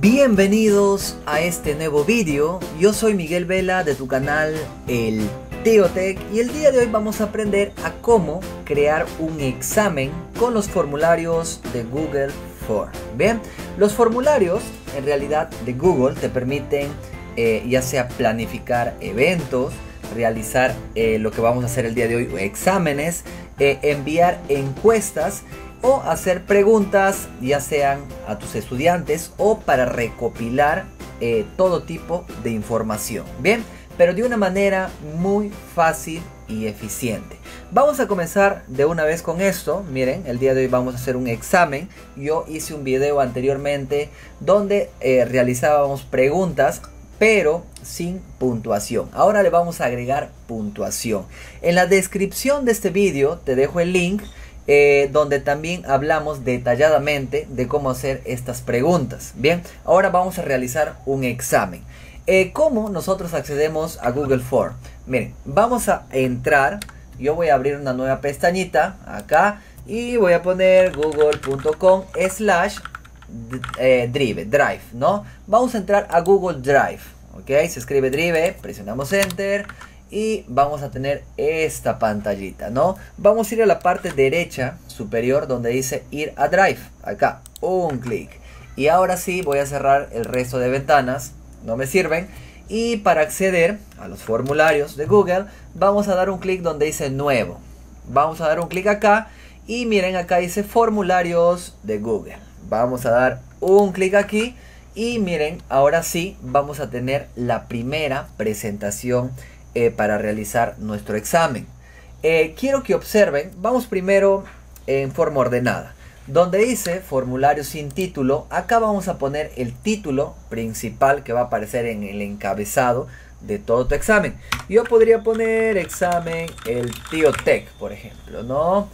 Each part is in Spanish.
Bienvenidos a este nuevo vídeo. Yo soy Miguel Vela de tu canal El Tío Tech y el día de hoy vamos a aprender a cómo crear un examen con los formularios de Google Form. Bien, los formularios en realidad de Google te permiten ya sea planificar eventos, realizar lo que vamos a hacer el día de hoy, exámenes, enviar encuestas o hacer preguntas ya sean a tus estudiantes o para recopilar todo tipo de información. Bien, pero de una manera muy fácil y eficiente. Vamos a comenzar de una vez con esto. Miren, el día de hoy vamos a hacer un examen. Yo hice un video anteriormente donde realizábamos preguntas pero sin puntuación. Ahora le vamos a agregar puntuación. En la descripción de este video te dejo el link donde también hablamos detalladamente de cómo hacer estas preguntas. Bien, ahora vamos a realizar un examen. ¿Cómo nosotros accedemos a Google Form? Miren, vamos a entrar. Yo voy a abrir una nueva pestañita acá y voy a poner google.com/drive, ¿no? Vamos a entrar a Google Drive, ¿ok? Se escribe Drive, presionamos Enter y vamos a tener esta pantallita, ¿no? Vamos a ir a la parte derecha superior donde dice ir a Drive, acá, un clic. Y ahora sí voy a cerrar el resto de ventanas, no me sirven. Y para acceder a los formularios de Google, vamos a dar un clic donde dice nuevo. Vamos a dar un clic acá y miren, acá dice formularios de Google. Vamos a dar un clic aquí y miren, ahora sí vamos a tener la primera presentación para realizar nuestro examen. Quiero que observen, vamos primero en forma ordenada. Donde dice formulario sin título, acá vamos a poner el título principal que va a aparecer en el encabezado de todo tu examen. Yo podría poner examen El Tío Tech, por ejemplo, ¿no?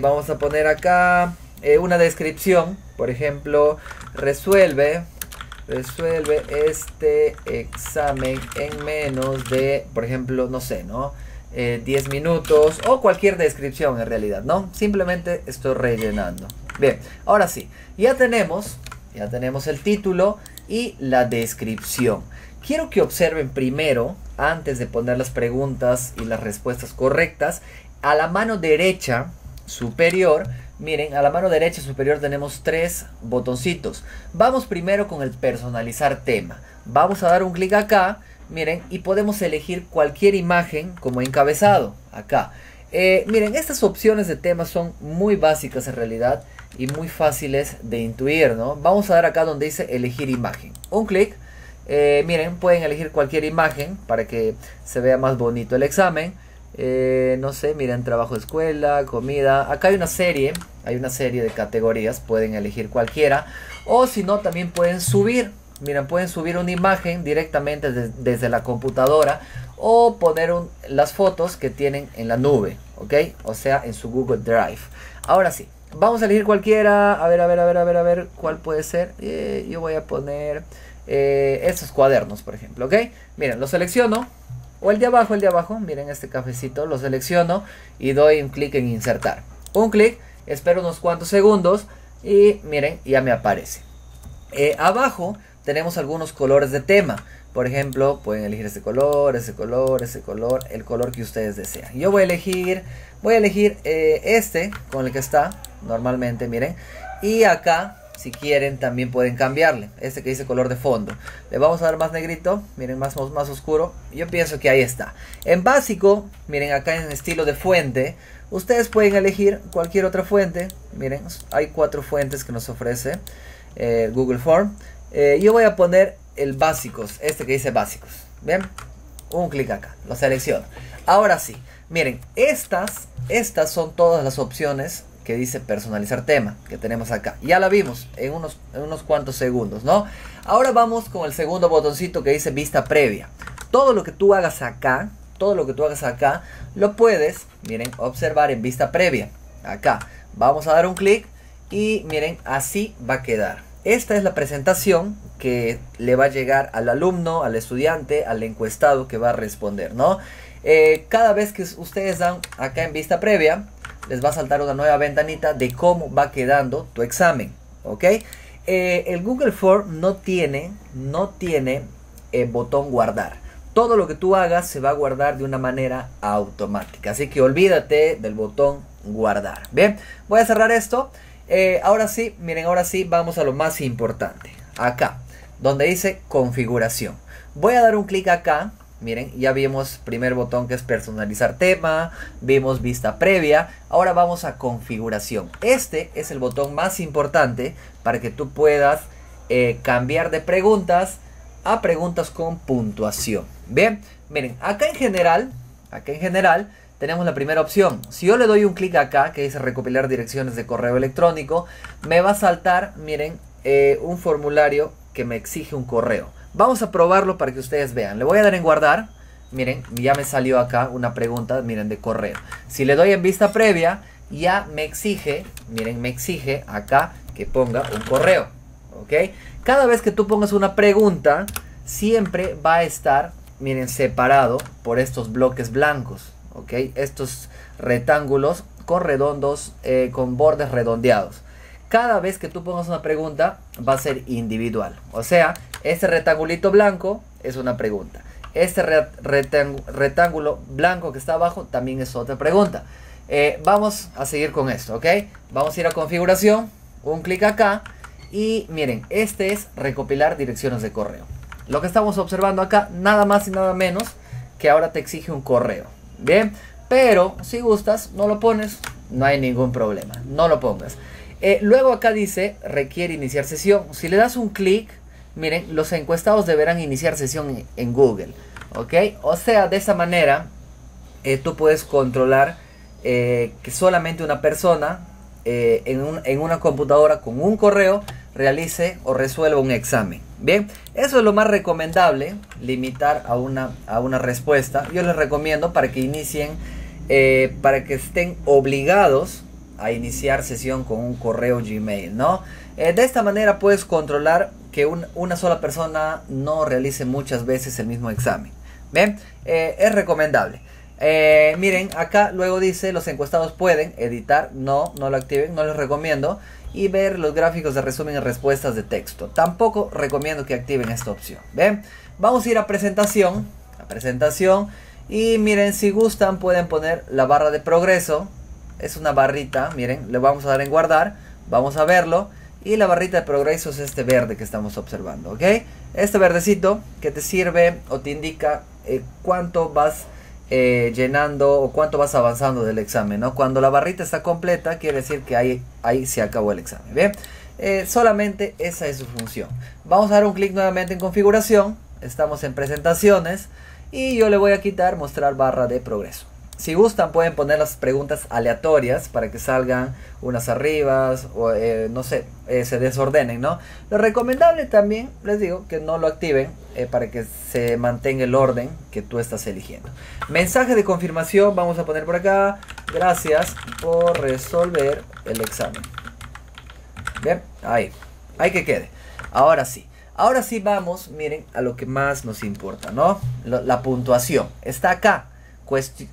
Vamos a poner acá una descripción, por ejemplo, resuelve este examen en menos de, por ejemplo, no sé, ¿no? 10 minutos o cualquier descripción en realidad, ¿no? Simplemente estoy rellenando. Bien, ahora sí, ya tenemos el título y la descripción. Quiero que observen primero, antes de poner las preguntas y las respuestas correctas, a la mano derecha superior. Miren, a la mano derecha superior tenemos tres botoncitos. Vamos primero con el personalizar tema. Vamos a dar un clic acá, miren, y podemos elegir cualquier imagen como encabezado, acá. Miren, estas opciones de temas son muy básicas en realidad y muy fáciles de intuir, ¿no? Vamos a dar acá donde dice elegir imagen. Un clic. Miren, pueden elegir cualquier imagen para que se vea más bonito el examen. No sé, miren, trabajo de escuela, comida. Acá hay una serie de categorías, pueden elegir cualquiera. O si no, también pueden subir. Miren, pueden subir una imagen directamente desde la computadora o poner las fotos que tienen en la nube, ¿ok? O sea, en su Google Drive. Ahora sí, vamos a elegir cualquiera. A ver, ¿cuál puede ser? Yo voy a poner estos cuadernos, por ejemplo, ¿ok? Miren, lo selecciono. O el de abajo, miren este cafecito, lo selecciono y doy un clic en insertar. Un clic, espero unos cuantos segundos y miren, ya me aparece. Abajo tenemos algunos colores de tema. Por ejemplo, pueden elegir ese color, el color que ustedes desean. Yo voy a elegir este con el que está normalmente, miren. Y acá, si quieren, también pueden cambiarle. Este que dice color de fondo. Le vamos a dar más negrito. Miren, más oscuro. Yo pienso que ahí está. En básico, miren, acá en estilo de fuente, ustedes pueden elegir cualquier otra fuente. Miren, hay 4 fuentes que nos ofrece Google Form. Yo voy a poner el básicos. Este que dice básicos. Bien. Un clic acá. Lo selecciono. Ahora sí. Miren, estas son todas las opciones que dice personalizar tema que tenemos acá. Ya la vimos en unos cuantos segundos, ¿no? Ahora vamos con el segundo botoncito que dice vista previa. Todo lo que tú hagas acá, lo puedes, miren, observar en vista previa. Acá vamos a dar un clic y miren, así va a quedar. Esta es la presentación que le va a llegar al alumno, al estudiante, al encuestado que va a responder, ¿no? Cada vez que ustedes dan acá en vista previa, les va a saltar una nueva ventanita de cómo va quedando tu examen, ¿ok? el Google Form no tiene botón guardar. Todo lo que tú hagas se va a guardar de una manera automática. Así que olvídate del botón guardar. Bien, voy a cerrar esto. Ahora sí, miren, ahora sí vamos a lo más importante. Acá, donde dice configuración. Voy a dar un clic acá. Miren, ya vimos primer botón que es personalizar tema, vimos vista previa, ahora vamos a configuración. Este es el botón más importante para que tú puedas cambiar de preguntas a preguntas con puntuación. Bien, miren, acá en general tenemos la primera opción. Si yo le doy un clic acá que dice recopilar direcciones de correo electrónico, me va a saltar, miren, un formulario que me exige un correo. Vamos a probarlo para que ustedes vean. Le voy a dar en guardar. Miren, ya me salió acá una pregunta, miren, de correo. Si le doy en vista previa, ya me exige, miren, me exige acá que ponga un correo. ¿Ok? Cada vez que tú pongas una pregunta, siempre va a estar, miren, separado por estos bloques blancos. ¿Ok? Estos rectángulos con redondos, con bordes redondeados. Cada vez que tú pongas una pregunta, va a ser individual. O sea, este rectangulito blanco es una pregunta. Este rectángulo blanco que está abajo también es otra pregunta. Vamos a seguir con esto, ¿ok? Vamos a ir a configuración, un clic acá. Y miren, este es recopilar direcciones de correo. Lo que estamos observando acá, nada más y nada menos que ahora te exige un correo. Bien, pero si gustas, no lo pones, no hay ningún problema. No lo pongas. Luego acá dice requiere iniciar sesión. Si le das un clic, miren, los encuestados deberán iniciar sesión en Google. ¿Ok? O sea, de esa manera tú puedes controlar que solamente una persona en una computadora con un correo realice o resuelva un examen. Bien, eso es lo más recomendable, limitar a una respuesta. Yo les recomiendo para que inicien, para que estén obligados a iniciar sesión con un correo Gmail, ¿no? De esta manera puedes controlar que una sola persona no realice muchas veces el mismo examen. ¿Ven? Es recomendable. Miren, acá luego dice los encuestados pueden editar, no lo activen, no les recomiendo. Y ver los gráficos de resumen y respuestas de texto. Tampoco recomiendo que activen esta opción. ¿Ven? Vamos a ir a presentación. Y miren, si gustan pueden poner la barra de progreso. Es una barrita, miren, le vamos a dar en guardar, vamos a verlo. Y la barrita de progreso es este verde que estamos observando, ¿ok? Este verdecito que te sirve o te indica cuánto vas llenando o cuánto vas avanzando del examen, ¿no? Cuando la barrita está completa, quiere decir que ahí se acabó el examen, ¿bien? Solamente esa es su función. Vamos a dar un clic nuevamente en configuración, estamos en presentaciones y yo le voy a quitar mostrar barra de progreso. Si gustan pueden poner las preguntas aleatorias para que salgan unas arriba o no sé, se desordenen, ¿no? Lo recomendable también, les digo, que no lo activen para que se mantenga el orden que tú estás eligiendo. Mensaje de confirmación, vamos a poner por acá, gracias por resolver el examen. Bien, ahí que quede. Ahora sí vamos, miren, a lo que más nos importa, ¿no? La puntuación, está acá.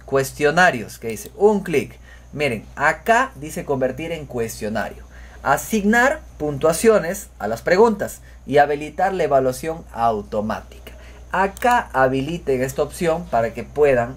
Cuestionarios, que dice un clic. Miren, acá dice convertir en cuestionario. Asignar puntuaciones a las preguntas y habilitar la evaluación automática. Acá habiliten esta opción para que puedan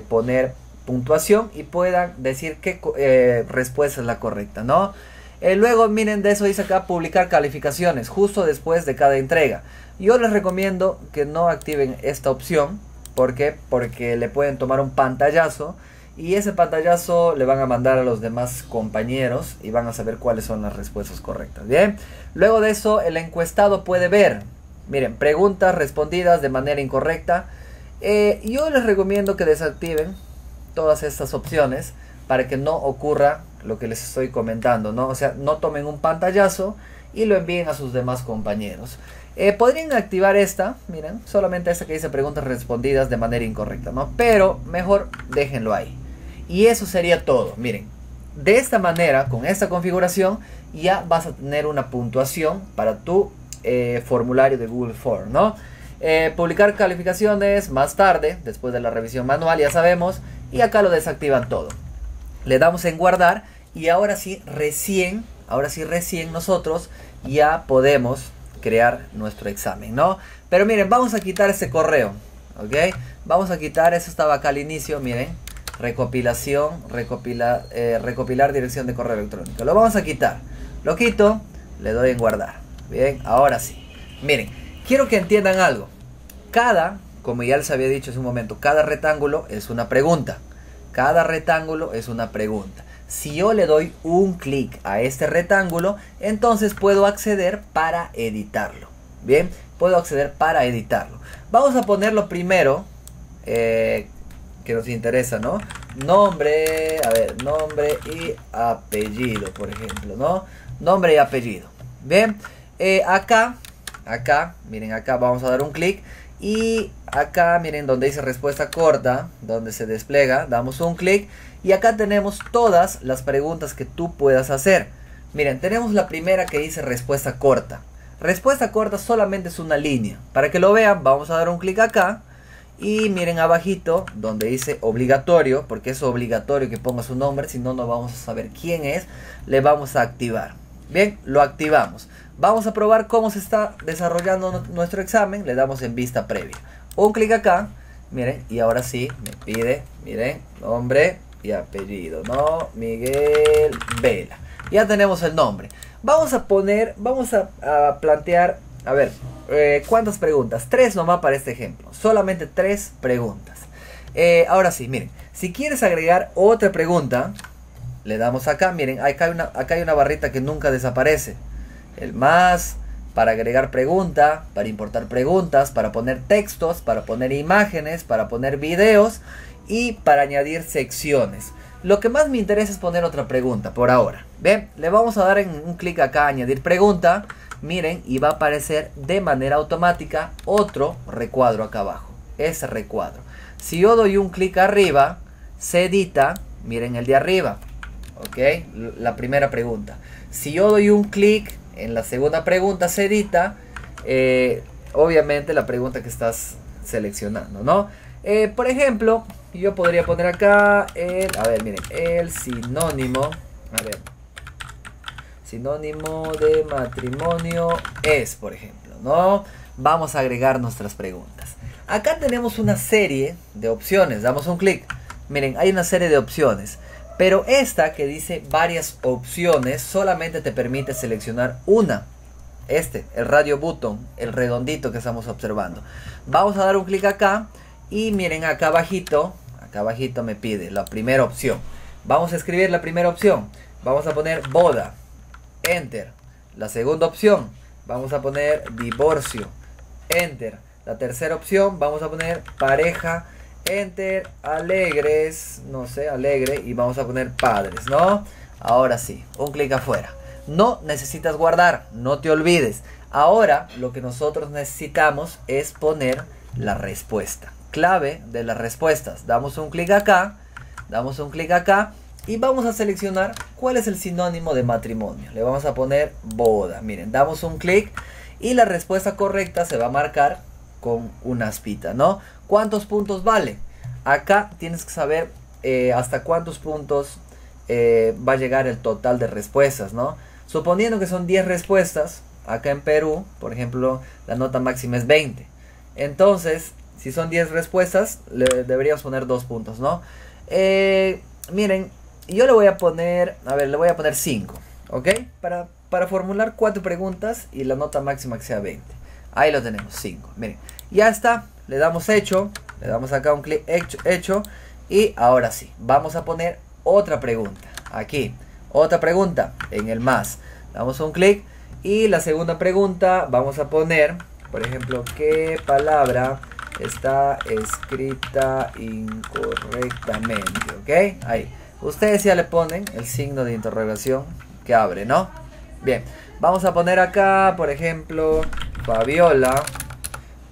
poner puntuación y puedan decir qué respuesta es la correcta, ¿no? Luego, miren, de eso dice acá publicar calificaciones justo después de cada entrega. Yo les recomiendo que no activen esta opción. ¿Por qué? Porque le pueden tomar un pantallazo y ese pantallazo le van a mandar a los demás compañeros y van a saber cuáles son las respuestas correctas. Bien, luego de eso el encuestado puede ver, miren, preguntas respondidas de manera incorrecta. Yo les recomiendo que desactiven todas estas opciones para que no ocurra lo que les estoy comentando, ¿no? O sea, no tomen un pantallazo y lo envíen a sus demás compañeros. Podrían activar esta, miren, solamente esta que dice preguntas respondidas de manera incorrecta, ¿no? Pero mejor déjenlo ahí. Y eso sería todo, miren. De esta manera, con esta configuración, ya vas a tener una puntuación para tu formulario de Google Form, ¿no? Publicar calificaciones más tarde, después de la revisión manual, ya sabemos. Y acá lo desactivan todo. Le damos en guardar y ahora sí, recién ahora sí recién nosotros ya podemos crear nuestro examen, ¿no? Pero miren, vamos a quitar ese correo, ¿ok? Vamos a quitar, eso estaba acá al inicio, miren. Recopilación, recopilar dirección de correo electrónico. Lo vamos a quitar. Lo quito, le doy en guardar. Bien, ahora sí. Miren, quiero que entiendan algo. Como ya les había dicho hace un momento, cada rectángulo es una pregunta. Cada rectángulo es una pregunta. Si yo le doy un clic a este rectángulo, entonces puedo acceder para editarlo. Bien, puedo acceder para editarlo. Vamos a ponerlo primero, que nos interesa, ¿no? Nombre, a ver, nombre y apellido, por ejemplo, ¿no? Nombre y apellido. Bien, acá, miren, acá vamos a dar un clic. Y acá miren donde dice respuesta corta, donde se despliega, damos un clic y acá tenemos todas las preguntas que tú puedas hacer. Miren, tenemos la primera que dice respuesta corta. Respuesta corta solamente es una línea. Para que lo vean, vamos a dar un clic acá y miren abajito donde dice obligatorio, porque es obligatorio que ponga su nombre, si no, no vamos a saber quién es. Le vamos a activar. Bien, lo activamos. Vamos a probar cómo se está desarrollando nuestro examen. Le damos en vista previa. Un clic acá. Miren, y ahora sí me pide, miren, nombre y apellido, ¿no? Miguel Vela. Ya tenemos el nombre. Vamos a plantear, a ver, ¿cuántas preguntas? 3 nomás para este ejemplo. Solamente 3 preguntas. Ahora sí, miren, si quieres agregar otra pregunta, le damos acá, miren, acá hay una barrita que nunca desaparece. El más, para agregar pregunta, para importar preguntas, para poner textos, para poner imágenes, para poner videos y para añadir secciones. Lo que más me interesa es poner otra pregunta por ahora. ¿Ven? Le vamos a dar en un clic acá, añadir pregunta. Miren, y va a aparecer de manera automática otro recuadro acá abajo. Ese recuadro. Si yo doy un clic arriba, se edita, miren el de arriba. ¿Ok? La primera pregunta. Si yo doy un clic en la segunda pregunta, se edita, obviamente la pregunta que estás seleccionando, ¿no? Por ejemplo, yo podría poner acá, a ver, miren, el sinónimo, a ver, sinónimo de matrimonio es, por ejemplo, ¿no? Vamos a agregar nuestras preguntas. Acá tenemos una serie de opciones, damos un clic, miren, hay una serie de opciones. Pero esta que dice varias opciones solamente te permite seleccionar una. El radio button, el redondito que estamos observando. Vamos a dar un clic acá y miren acá abajito me pide la primera opción. Vamos a escribir la primera opción. Vamos a poner boda. Enter. La segunda opción. Vamos a poner divorcio. Enter. La tercera opción. Vamos a poner pareja. Enter, alegres, no sé, alegre, y vamos a poner padres, ¿no? Ahora sí, un clic afuera. No necesitas guardar, no te olvides. Ahora lo que nosotros necesitamos es poner la respuesta. Clave de las respuestas. Damos un clic acá y vamos a seleccionar cuál es el sinónimo de matrimonio. Le vamos a poner boda. Miren, damos un clic y la respuesta correcta se va a marcar con una aspita, ¿no? ¿Cuántos puntos vale? Acá tienes que saber hasta cuántos puntos va a llegar el total de respuestas, ¿no? Suponiendo que son 10 respuestas, acá en Perú, por ejemplo, la nota máxima es 20. Entonces, si son 10 respuestas, le deberíamos poner 2 puntos, ¿no? Miren, yo le voy a poner, a ver, le voy a poner 5, ¿ok? Para formular 4 preguntas y la nota máxima que sea 20. Ahí lo tenemos, 5. Miren, ya está. Le damos hecho. Le damos acá un clic hecho. Y ahora sí, vamos a poner otra pregunta. Aquí, otra pregunta en el más. Damos un clic. Y la segunda pregunta vamos a poner, por ejemplo, ¿qué palabra está escrita incorrectamente? ¿Ok? Ahí. Ustedes ya le ponen el signo de interrogación que abre, ¿no? Bien, vamos a poner acá, por ejemplo, Fabiola.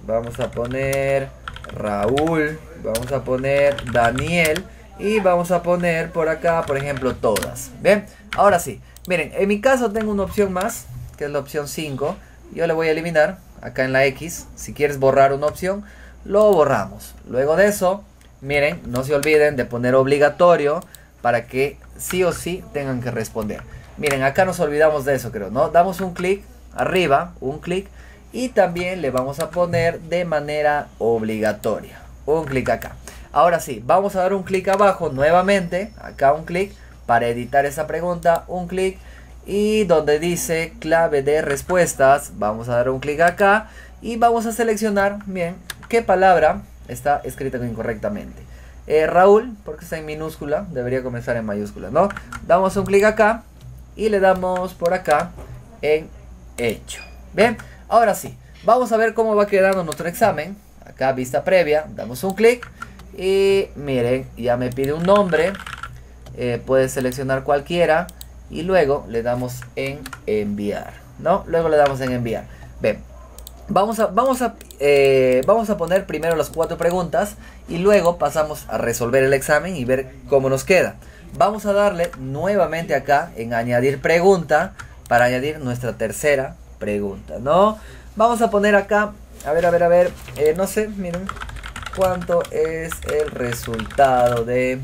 Vamos a poner Raúl. Vamos a poner Daniel. Y vamos a poner por acá, por ejemplo, todas. ¿Bien? Ahora sí. Miren, en mi caso tengo una opción más, que es la opción 5. Yo le voy a eliminar acá en la X. Si quieres borrar una opción, lo borramos. Luego de eso, miren, no se olviden de poner obligatorio para que sí o sí tengan que responder. Miren, acá nos olvidamos de eso, creo, ¿no? Damos un clic arriba, un clic, y también le vamos a poner de manera obligatoria. Un clic acá. Ahora sí, vamos a dar un clic abajo nuevamente, acá un clic, para editar esa pregunta, un clic. Y donde dice clave de respuestas, vamos a dar un clic acá y vamos a seleccionar, bien, qué palabra está escrita incorrectamente. Raúl, porque está en minúscula, debería comenzar en mayúscula, ¿no? Damos un clic acá y le damos por acá en hecho. Bien, ahora sí, vamos a ver cómo va quedando nuestro examen. Acá vista previa, damos un clic y miren, ya me pide un nombre. Puedes seleccionar cualquiera. Y luego le damos en enviar, ¿no? Luego le damos en enviar. Ven, vamos a poner primero las 4 preguntas y luego pasamos a resolver el examen y ver cómo nos queda. Vamos a darle nuevamente acá en añadir pregunta para añadir nuestra tercera pregunta, ¿no? Vamos a poner acá, a ver, no sé, miren, ¿cuánto es el resultado de...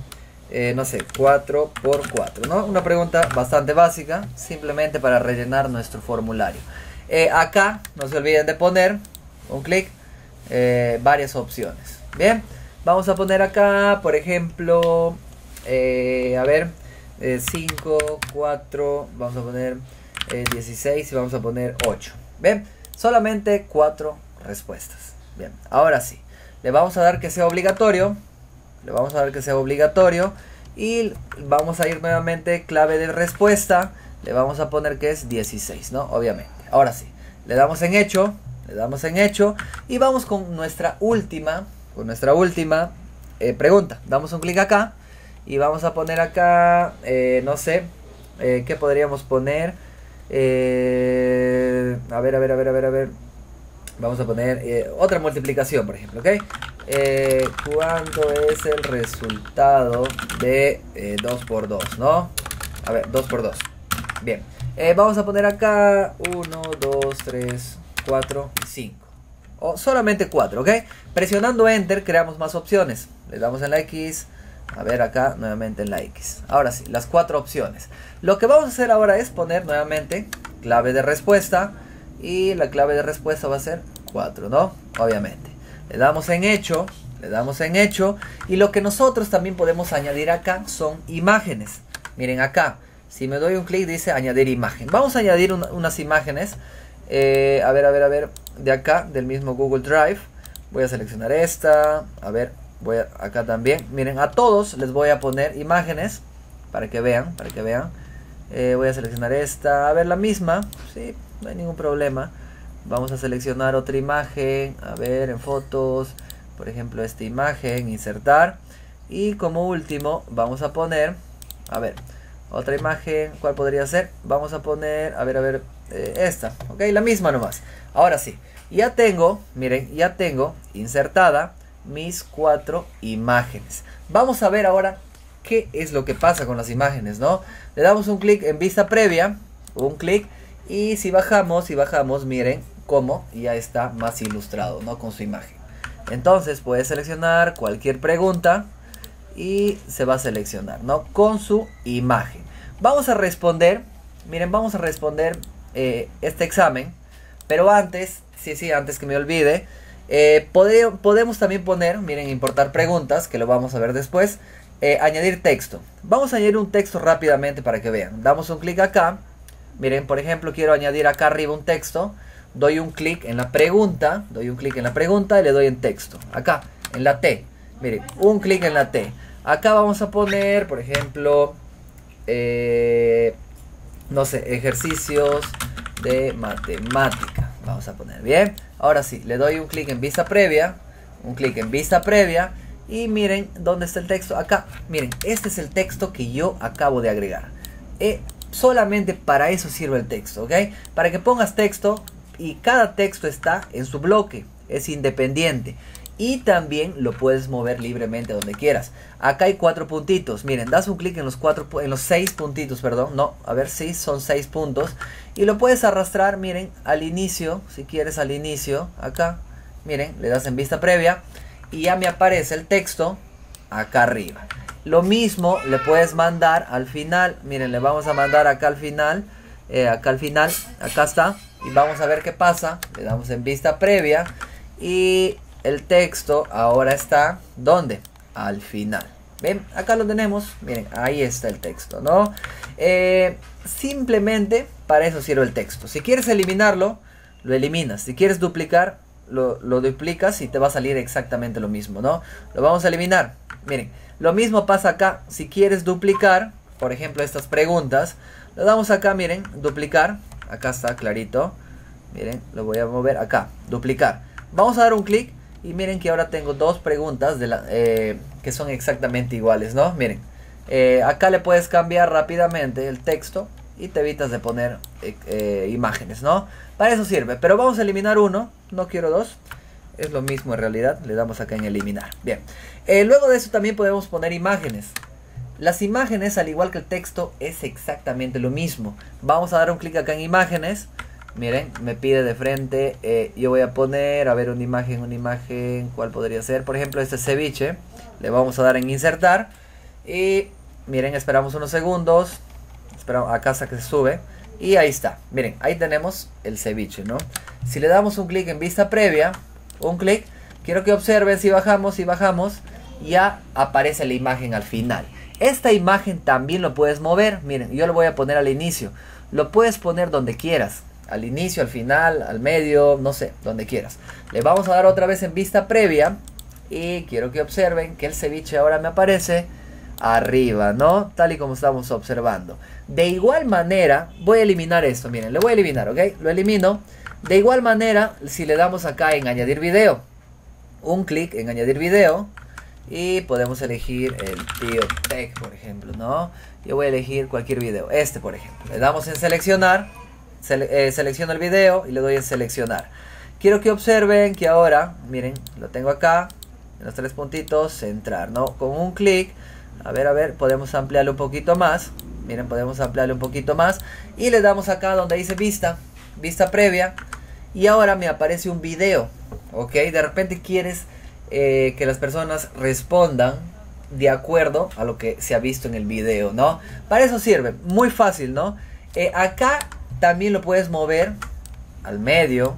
no sé, 4 por 4, ¿no? Una pregunta bastante básica, simplemente para rellenar nuestro formulario. Acá, no se olviden de poner un clic, varias opciones. Bien, vamos a poner acá, por ejemplo, 5, 4, vamos a poner 16 y vamos a poner 8. Bien, solamente 4 respuestas. Bien, ahora sí, le vamos a dar que sea obligatorio. Le vamos a dar que sea obligatorio y vamos a ir nuevamente clave de respuesta. Le vamos a poner que es 16, ¿no? Obviamente. Ahora sí, le damos en hecho, y vamos con nuestra última, pregunta. Damos un clic acá y vamos a poner acá, no sé, ¿qué podríamos poner? A ver. Vamos a poner otra multiplicación, por ejemplo, ¿ok? ¿Cuánto es el resultado de 2 por 2, no? A ver, 2 por 2. Bien. Vamos a poner acá 1, 2, 3, 4 y 5. O solamente 4, ¿ok? Presionando Enter creamos más opciones. Le damos en la X. A ver acá, nuevamente en la X. Ahora sí, las 4 opciones. Lo que vamos a hacer ahora es poner nuevamente clave de respuesta. Y la clave de respuesta va a ser 4, ¿no? Obviamente. Le damos en hecho. Y lo que nosotros también podemos añadir acá son imágenes. Miren acá. Si me doy un clic dice añadir imagen. Vamos a añadir unas imágenes. A ver. De acá, del mismo Google Drive. Voy a seleccionar esta. A ver, acá también. Miren, a todos les voy a poner imágenes. Para que vean. Voy a seleccionar esta. A ver, la misma. Sí, no hay ningún problema. Vamos a seleccionar otra imagen. A ver, en fotos. Por ejemplo, esta imagen. Insertar. Y como último, vamos a poner. A ver, otra imagen. ¿Cuál podría ser? Vamos a poner. A ver. Esta. Ok, la misma nomás. Ahora sí. Ya tengo. Miren, ya tengo insertada mis 4 imágenes. Vamos a ver ahora qué es lo que pasa con las imágenes, ¿no? Le damos un clic en vista previa. Un clic. Y si bajamos, miren cómo ya está más ilustrado, ¿no? Con su imagen. Entonces puede seleccionar cualquier pregunta y se va a seleccionar, ¿no? Con su imagen. Vamos a responder, miren, vamos a responder este examen. Pero antes, antes que me olvide, podemos también poner, miren, importar preguntas, que lo vamos a ver después. Añadir texto. Vamos a añadir un texto rápidamente para que vean. Damos un clic acá. Miren, por ejemplo, quiero añadir acá arriba un texto. Doy un clic en la pregunta. Y le doy en texto. Acá, en la T. Miren, un clic en la T. Acá vamos a poner, por ejemplo, no sé, ejercicios de matemática. Vamos a poner, bien. Ahora sí, le doy un clic en vista previa. Y miren, ¿dónde está el texto? Acá, miren, este es el texto que yo acabo de agregar. Solamente para eso sirve el texto, ¿ok? Para que pongas texto y cada texto está en su bloque, es independiente. Y también lo puedes mover libremente donde quieras. Acá hay 4 puntitos, miren, das un clic en los 6 puntitos, perdón. No, a ver si son 6 puntos. Y lo puedes arrastrar, miren, al inicio, si quieres al inicio, acá. Miren, le das en vista previa y ya me aparece el texto acá arriba. lo mismo le puedes mandar al final. Miren, le vamos a mandar acá al final. Acá está. Y vamos a ver qué pasa. Le damos en vista previa. Y el texto ahora está, ¿dónde? Al final. ¿Ven? Acá lo tenemos. Miren, ahí está el texto, ¿no? Simplemente para eso sirve el texto. Si quieres eliminarlo, lo eliminas. Si quieres duplicar, lo duplicas y te va a salir exactamente lo mismo, ¿no? Lo vamos a eliminar. Miren, lo mismo pasa acá. Si quieres duplicar, por ejemplo, estas preguntas, le damos acá, miren, duplicar. Acá está clarito. Miren, lo voy a mover acá, duplicar. Vamos a dar un clic y miren que ahora tengo dos preguntas que son exactamente iguales, ¿no? Miren, acá le puedes cambiar rápidamente el texto y te evitas de poner imágenes, ¿no? Para eso sirve, pero vamos a eliminar uno, no quiero dos. Es lo mismo en realidad, le damos acá en eliminar. Bien, luego de eso también podemos poner imágenes. Las imágenes, al igual que el texto, es exactamente lo mismo. Vamos a dar un clic acá en imágenes. Miren, me pide de frente, yo voy a poner, a ver, una imagen, ¿cuál podría ser? Por ejemplo, este ceviche. Le vamos a dar en insertar. Y miren, esperamos unos segundos. Esperamos acá hasta que se sube. Y ahí está. Miren, ahí tenemos el ceviche, ¿no? Si le damos un clic en vista previa, un clic, quiero que observen si bajamos, ya aparece la imagen al final. Esta imagen también lo puedes mover. Miren, yo lo voy a poner al inicio. Lo puedes poner donde quieras. Al inicio, al final, al medio, no sé, donde quieras. Le vamos a dar otra vez en vista previa. Y quiero que observen que el ceviche ahora me aparece arriba, ¿no? Tal y como estamos observando. De igual manera, voy a eliminar esto. Miren, lo voy a eliminar, ¿ok? Lo elimino. De igual manera, si le damos acá en añadir video. Un clic en añadir video. Y podemos elegir el Tío Tech, por ejemplo, ¿no? Yo voy a elegir cualquier video. Este, por ejemplo. Le damos en seleccionar. Selecciono el video y le doy en seleccionar. Quiero que observen que ahora, miren, lo tengo acá. En los tres puntitos, centrar, ¿no? Con un clic, a ver, podemos ampliarlo un poquito más. Miren, podemos ampliarlo un poquito más. Y le damos acá donde dice vista previa. Y ahora me aparece un video, ¿ok? De repente quieres que las personas respondan de acuerdo a lo que se ha visto en el video, ¿no? Para eso sirve, muy fácil, ¿no? Acá también lo puedes mover al medio,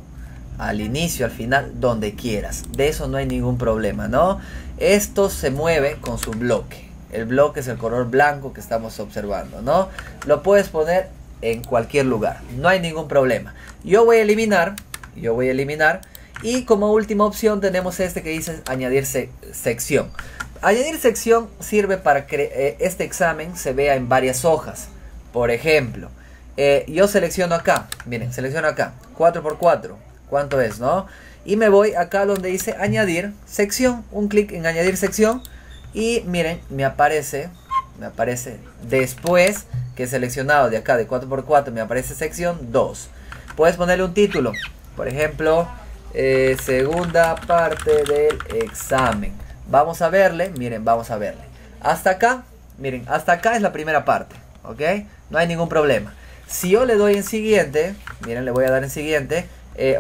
al inicio, al final, donde quieras. De eso no hay ningún problema, ¿no? Esto se mueve con su bloque. El bloque es el color blanco que estamos observando, ¿no? Lo puedes poner en cualquier lugar, no hay ningún problema. Yo voy a eliminar. Y como última opción tenemos este que dice añadir sección. Añadir sección sirve para que este examen se vea en varias hojas. Por ejemplo, yo selecciono acá, miren, selecciono acá, 4×4, ¿cuánto es, no? Y me voy acá donde dice añadir sección, un clic en añadir sección. Y miren, me aparece después que he seleccionado de acá de 4×4, me aparece sección 2. Puedes ponerle un título, por ejemplo, segunda parte del examen. Vamos a verle, miren, vamos a verle. Hasta acá, miren, hasta acá es la primera parte, ¿ok? No hay ningún problema. Si yo le doy en siguiente, miren, le voy a dar en siguiente.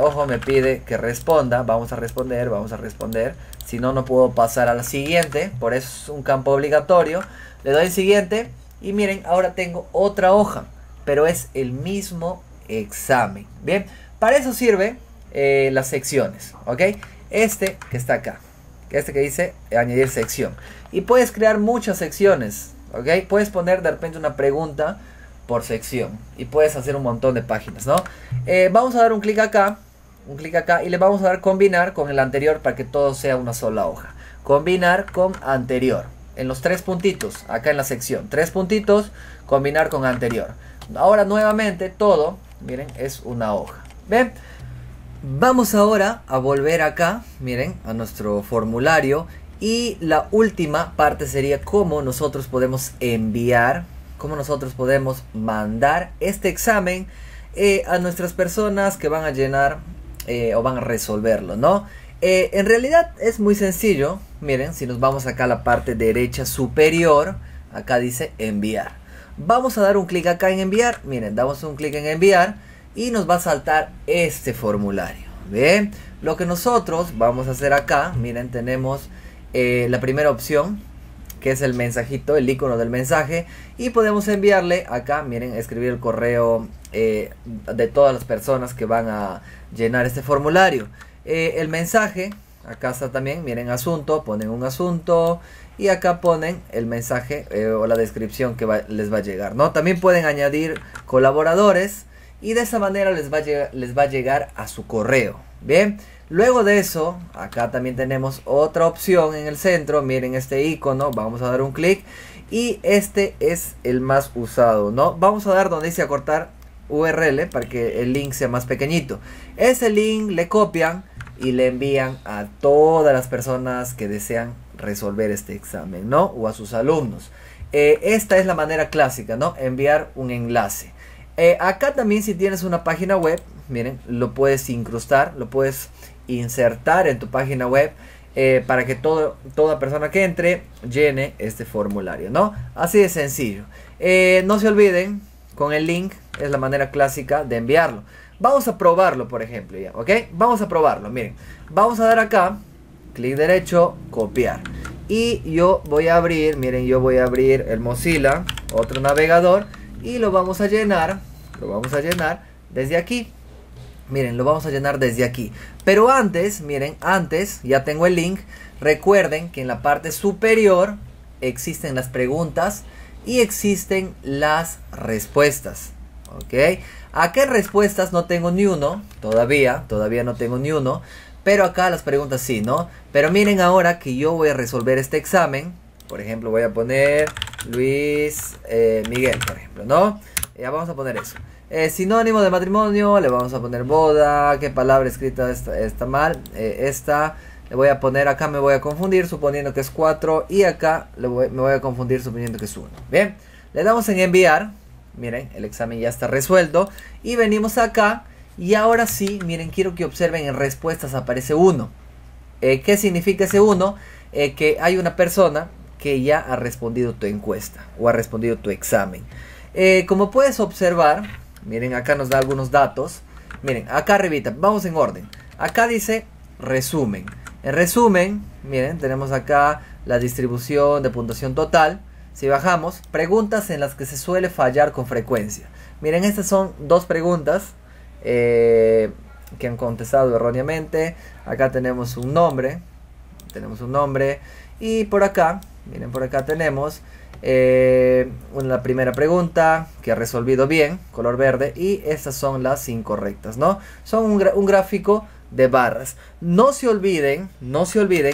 Ojo, me pide que responda. Vamos a responder. Si no, no puedo pasar a la siguiente. Por eso es un campo obligatorio. Le doy en siguiente. Y miren, ahora tengo otra hoja. Pero es el mismo examen. Bien, para eso sirve las secciones. ¿Ok? Este que está acá. Este que dice añadir sección. Y puedes crear muchas secciones. ¿Ok? Puedes poner de repente una pregunta por sección y puedes hacer un montón de páginas, ¿no? Vamos a dar un clic acá y le vamos a dar combinar con el anterior para que todo sea una sola hoja. Combinar con anterior en los tres puntitos, acá en la sección, tres puntitos, combinar con anterior. Ahora nuevamente todo, miren, es una hoja. ¿Ven? Vamos ahora a volver acá, miren, a nuestro formulario, y la última parte sería cómo nosotros podemos enviar, cómo nosotros podemos mandar este examen a nuestras personas que van a llenar o van a resolverlo, ¿no? En realidad es muy sencillo. Miren, si nos vamos acá a la parte derecha superior, acá dice enviar. Vamos a dar un clic acá en enviar. Miren, damos un clic en enviar y nos va a saltar este formulario. Bien, lo que nosotros vamos a hacer acá, miren, tenemos la primera opción, que es el mensajito, el icono del mensaje, y podemos enviarle acá, miren, escribir el correo de todas las personas que van a llenar este formulario. El mensaje, acá está también, miren, asunto, ponen un asunto y acá ponen el mensaje o la descripción que les va a llegar, ¿no? También pueden añadir colaboradores y de esa manera les va a llegar a su correo. Bien, luego de eso, acá también tenemos otra opción en el centro, miren este icono, vamos a dar un clic y este es el más usado, ¿no? Vamos a dar donde dice acortar URL para que el link sea más pequeñito. Ese link le copian y le envían a todas las personas que desean resolver este examen, ¿no? O a sus alumnos. Esta es la manera clásica, ¿no? Enviar un enlace. Acá también, si tienes una página web, miren, lo puedes incrustar, lo puedes insertar en tu página web para que toda persona que entre llene este formulario, ¿no? Así de sencillo. No se olviden, con el link es la manera clásica de enviarlo. Vamos a probarlo, por ejemplo, ya, ¿ok? Vamos a probarlo, miren. Vamos a dar acá, clic derecho, copiar. Y yo voy a abrir, miren, yo voy a abrir el Mozilla, otro navegador, y lo vamos a llenar desde aquí. Miren, lo vamos a llenar desde aquí. Pero antes, miren, antes, ya tengo el link. Recuerden que en la parte superior existen las preguntas y existen las respuestas. ¿Ok? Acá en respuestas no tengo ni uno, todavía no tengo ni uno. Pero acá las preguntas sí, ¿no? Pero miren ahora que yo voy a resolver este examen. Por ejemplo, voy a poner Luis Miguel, por ejemplo, ¿no? Ya vamos a poner eso. Sinónimo de matrimonio, le vamos a poner boda. ¿Qué palabra escrita está mal? Esta le voy a poner, acá me voy a confundir suponiendo que es 4 y acá me voy a confundir suponiendo que es 1. Bien, le damos en enviar. Miren, el examen ya está resuelto. Y venimos acá y ahora sí, miren, quiero que observen en respuestas aparece 1. ¿Qué significa ese 1? Que hay una persona que ya ha respondido tu encuesta o ha respondido tu examen. Como puedes observar, miren, acá nos da algunos datos. Miren, acá arribita, vamos en orden. Acá dice resumen. En resumen, miren, tenemos acá la distribución de puntuación total. Si bajamos, preguntas en las que se suele fallar con frecuencia. Miren, estas son 2 preguntas que han contestado erróneamente. Acá tenemos un nombre. Y por acá, miren, por acá tenemos la primera pregunta que ha resolvido bien, color verde, y estas son las incorrectas, ¿no? Son un gráfico de barras. No se olviden,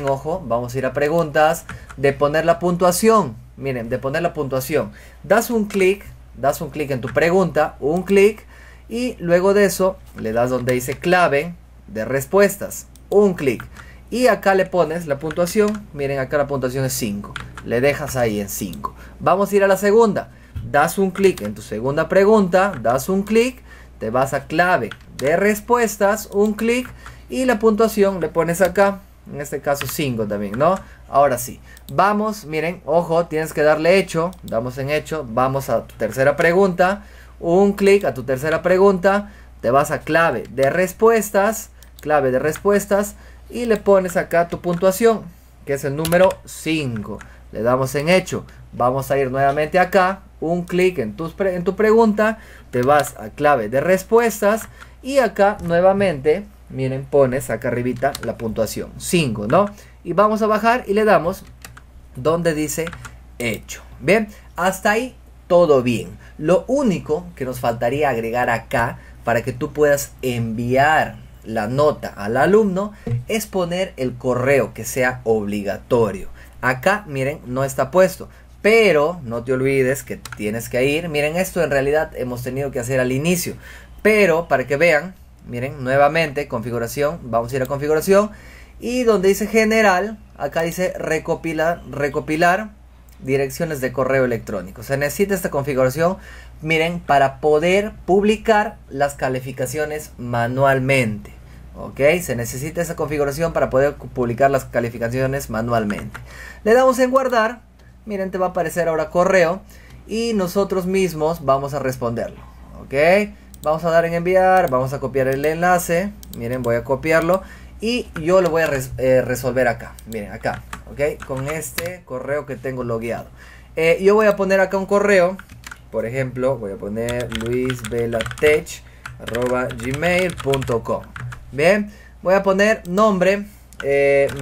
ojo, vamos a ir a preguntas, de poner la puntuación. Miren, de poner la puntuación. Das un clic en tu pregunta, un clic, y luego de eso le das donde dice clave de respuestas, un clic. Y acá le pones la puntuación. Miren, acá la puntuación es 5. Le dejas ahí en 5. Vamos a ir a la segunda. Das un clic en tu segunda pregunta. Das un clic. Te vas a clave de respuestas. Un clic. Y la puntuación le pones acá. En este caso 5 también, ¿no? Ahora sí. Vamos, miren, ojo, tienes que darle hecho. Damos en hecho. Vamos a tu tercera pregunta. Un clic a tu tercera pregunta. Te vas a clave de respuestas. Clave de respuestas. Y le pones acá tu puntuación, que es el número 5. Le damos en hecho. Vamos a ir nuevamente acá. Un clic en tu pregunta. Te vas a clave de respuestas. Y acá nuevamente, miren, pones acá arribita la puntuación. 5, ¿no? Y vamos a bajar y le damos donde dice hecho. Bien, hasta ahí todo bien. Lo único que nos faltaría agregar acá para que tú puedas enviar la nota al alumno es poner el correo que sea obligatorio. Acá, miren, no está puesto, pero no te olvides que tienes que ir. Miren, esto en realidad hemos tenido que hacer al inicio, pero para que vean, miren, nuevamente configuración, vamos a ir a configuración y donde dice general, acá dice recopilar direcciones de correo electrónico. Se necesita esta configuración, miren, para poder publicar las calificaciones manualmente. Ok, se necesita esa configuración para poder publicar las calificaciones manualmente. Le damos en guardar. Miren, te va a aparecer ahora correo y nosotros mismos vamos a responderlo. Ok, vamos a dar en enviar, vamos a copiar el enlace. Miren, voy a copiarlo y yo lo voy a resolver acá. Miren, acá. ¿ok? Con este correo que tengo logueado. Yo voy a poner acá un correo, por ejemplo, voy a poner luisvelatech@gmail.com. Bien, voy a poner nombre,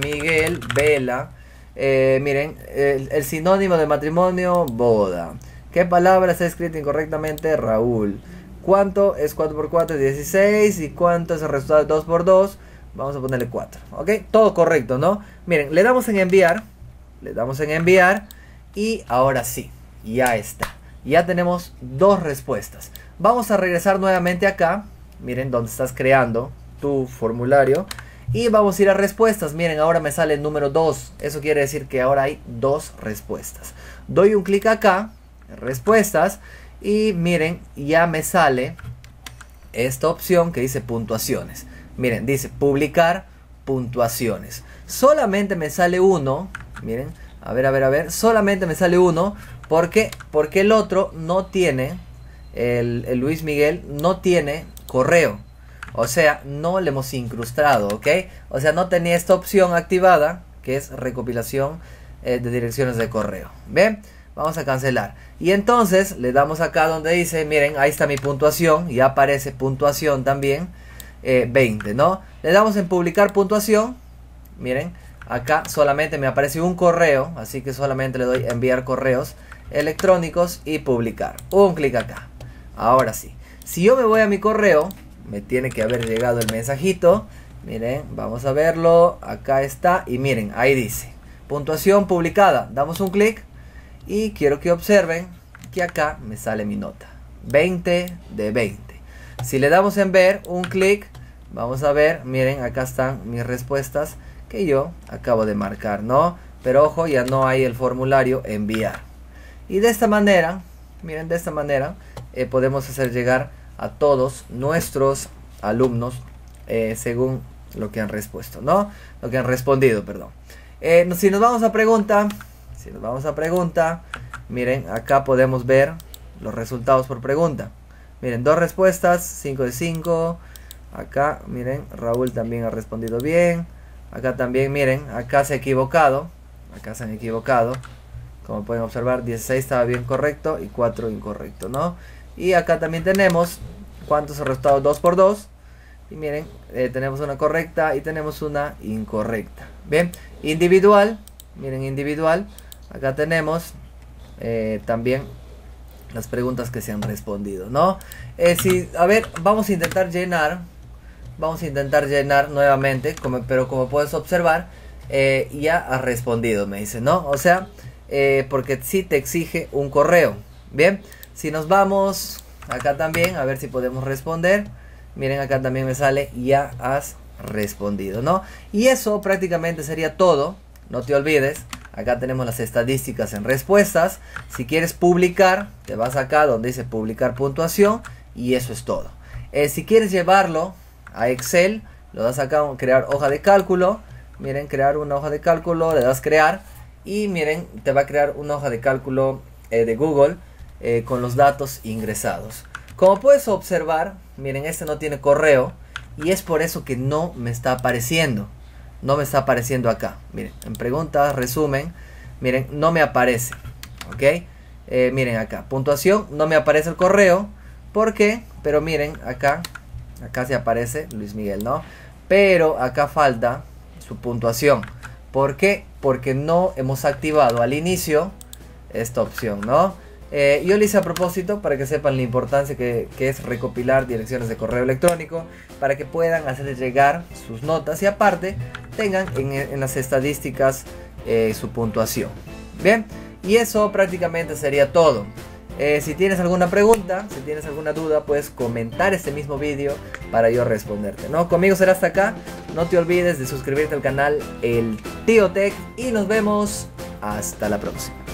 Miguel Vela. Miren, el sinónimo de matrimonio, boda. ¿Qué palabra está escrita incorrectamente? Raúl. ¿Cuánto es 4 por 4? 16. ¿Y cuánto es el resultado de 2 por 2? Vamos a ponerle 4. ¿Ok? Todo correcto, ¿no? Miren, le damos en enviar. Le damos en enviar. Y ahora sí, ya está. Ya tenemos 2 respuestas. Vamos a regresar nuevamente acá. Miren, donde estás creando tu formulario. Y vamos a ir a respuestas. Miren, ahora me sale el número 2. Eso quiere decir que ahora hay 2 respuestas. Doy un clic acá, respuestas. Y miren, ya me sale esta opción que dice puntuaciones. Miren, dice publicar puntuaciones. Solamente me sale uno. Miren, a ver. Solamente me sale uno. ¿Por qué? Porque el otro no tiene, el Luis Miguel no tiene correo. O sea, no le hemos incrustado, ¿ok? O sea, no tenía esta opción activada, que es recopilación de direcciones de correo. ¿Ven? Vamos a cancelar. Y entonces le damos acá donde dice, miren, ahí está mi puntuación. Ya aparece puntuación también, 20, ¿no? Le damos en publicar puntuación. Miren, acá solamente me aparece un correo, así que solamente le doy enviar correos electrónicos y publicar. Un clic acá. Ahora sí. Si yo me voy a mi correo, me tiene que haber llegado el mensajito. Miren, vamos a verlo. Acá está. Y miren, ahí dice puntuación publicada. Damos un clic. Y quiero que observen que acá me sale mi nota. 20 de 20. Si le damos en ver, un clic. Vamos a ver. Miren, acá están mis respuestas que yo acabo de marcar, ¿no? Pero ojo, ya no hay el formulario enviar. Y de esta manera, miren, de esta manera podemos hacer llegar a todos nuestros alumnos según lo que han respuesto, ¿no? Lo que han respondido, perdón. Si nos vamos a pregunta, miren, acá podemos ver los resultados por pregunta. Miren, 2 respuestas, 5 de 5. Acá, miren, Raúl también ha respondido bien. Acá también, miren, acá se ha equivocado. Acá se han equivocado. Como pueden observar, 16 estaba bien correcto y 4 incorrecto, ¿no? Y acá también tenemos cuántos son resultados 2 por 2. Y miren, tenemos una correcta y tenemos una incorrecta. Bien, individual. Miren, individual. Acá tenemos también las preguntas que se han respondido, ¿no? A ver, vamos a intentar llenar. Vamos a intentar llenar nuevamente. Pero como puedes observar, ya ha respondido, me dice, ¿no? O sea, porque sí te exige un correo. Bien, si nos vamos acá también, a ver si podemos responder. Miren, acá también me sale, ya has respondido, ¿no? Y eso prácticamente sería todo. No te olvides, acá tenemos las estadísticas en respuestas. Si quieres publicar, te vas acá donde dice publicar puntuación. Y eso es todo. Si quieres llevarlo a Excel, lo das acá, crear hoja de cálculo. Miren, crear una hoja de cálculo, le das crear. Y miren, te va a crear una hoja de cálculo de Google con los datos ingresados. Como puedes observar, miren, este no tiene correo. Y es por eso que no me está apareciendo. No me está apareciendo acá. Miren, en preguntas, resumen. Miren, no me aparece. ¿Ok? Miren acá, puntuación, no me aparece el correo. ¿Por qué? Pero miren, acá se aparece Luis Miguel, ¿no? Pero acá falta su puntuación. ¿Por qué? Porque no hemos activado al inicio esta opción, ¿no? Yo lo hice a propósito para que sepan la importancia que es recopilar direcciones de correo electrónico para que puedan hacer llegar sus notas y aparte tengan en las estadísticas su puntuación. Bien, y eso prácticamente sería todo. Si tienes alguna pregunta, si tienes alguna duda, puedes comentar este mismo vídeo para yo responderte, ¿no? Conmigo será hasta acá. No te olvides de suscribirte al canal El Tío Tech y nos vemos hasta la próxima.